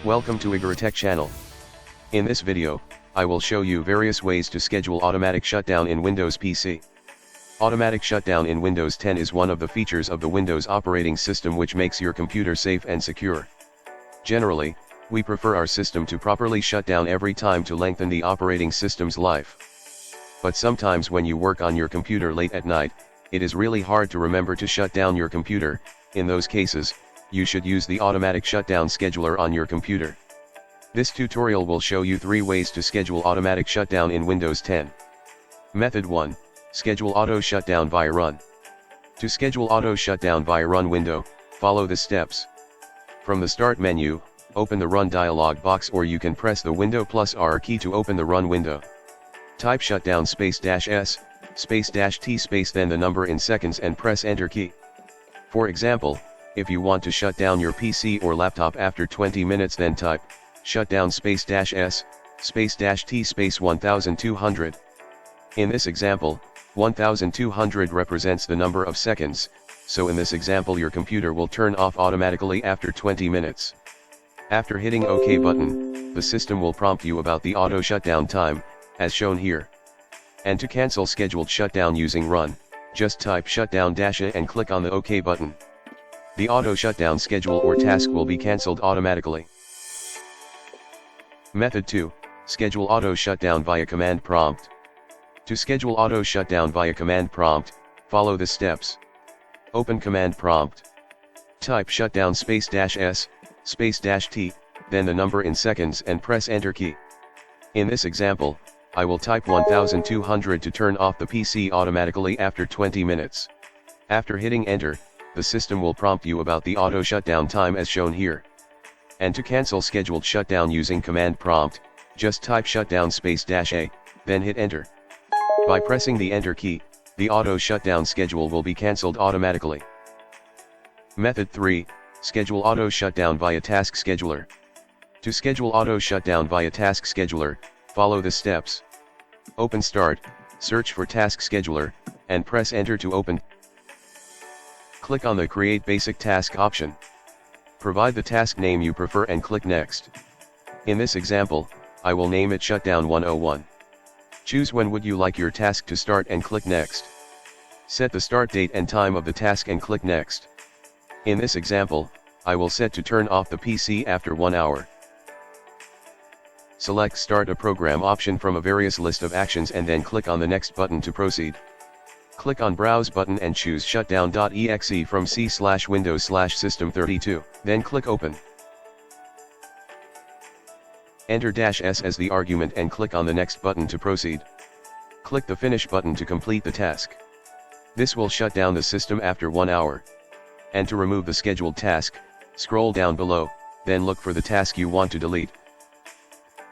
Welcome to IgoroTech channel. In this video, I will show you various ways to schedule automatic shutdown in Windows PC. Automatic shutdown in Windows 10 is one of the features of the Windows operating system which makes your computer safe and secure. Generally, we prefer our system to properly shut down every time to lengthen the operating system's life. But sometimes when you work on your computer late at night, it is really hard to remember to shut down your computer. In those cases, you should use the automatic shutdown scheduler on your computer. This tutorial will show you 3 ways to schedule automatic shutdown in Windows 10. Method 1. Schedule auto shutdown via Run. To schedule auto shutdown via Run window, follow the steps. From the Start menu, open the Run dialog box, or you can press the Window plus R key to open the Run window. Type shutdown --S, --T then the number in seconds and press Enter key. For example, if you want to shut down your PC or laptop after 20 minutes, then type shutdown --S, --T 1200. In this example, 1200 represents the number of seconds, so in this example your computer will turn off automatically after 20 minutes. After hitting OK button, the system will prompt you about the auto shutdown time, as shown here. And to cancel scheduled shutdown using Run, just type shutdown-A and click on the OK button. The auto shutdown schedule or task will be cancelled automatically. Method 2. Schedule auto shutdown via command prompt. To schedule auto shutdown via command prompt, follow the steps. Open command prompt. Type shutdown --S, --T, then the number in seconds and press Enter key. In this example, I will type 1200 to turn off the PC automatically after 20 minutes. After hitting Enter, the system will prompt you about the auto shutdown time as shown here. And to cancel scheduled shutdown using command prompt, just type shutdown --A, then hit Enter. By pressing the Enter key, the auto shutdown schedule will be cancelled automatically. Method 3. Schedule auto shutdown via task scheduler. To schedule auto shutdown via task scheduler, follow the steps. Open Start, search for Task Scheduler, and press Enter to open. Click on the Create Basic Task option. Provide the task name you prefer and click Next. In this example, I will name it Shutdown 101. Choose when would you like your task to start and click Next. Set the start date and time of the task and click Next. In this example, I will set to turn off the PC after 1 hour. Select Start a Program option from a various list of actions and then click on the Next button to proceed. Click on Browse button and choose shutdown.exe from C/Windows/System32, then click Open. Enter -S as the argument and click on the Next button to proceed. Click the Finish button to complete the task. This will shut down the system after 1 hour. And to remove the scheduled task, scroll down below, then look for the task you want to delete.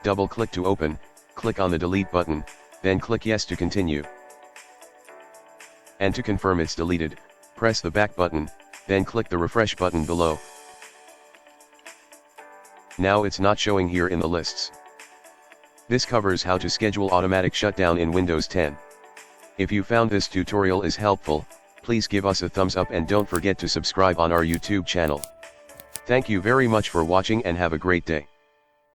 Double-click to open, click on the Delete button, then click Yes to continue. And to confirm it's deleted, press the Back button, then click the Refresh button below. Now it's not showing here in the lists. This covers how to schedule automatic shutdown in Windows 10. If you found this tutorial is helpful, please give us a thumbs up and don't forget to subscribe on our YouTube channel. Thank you very much for watching and have a great day.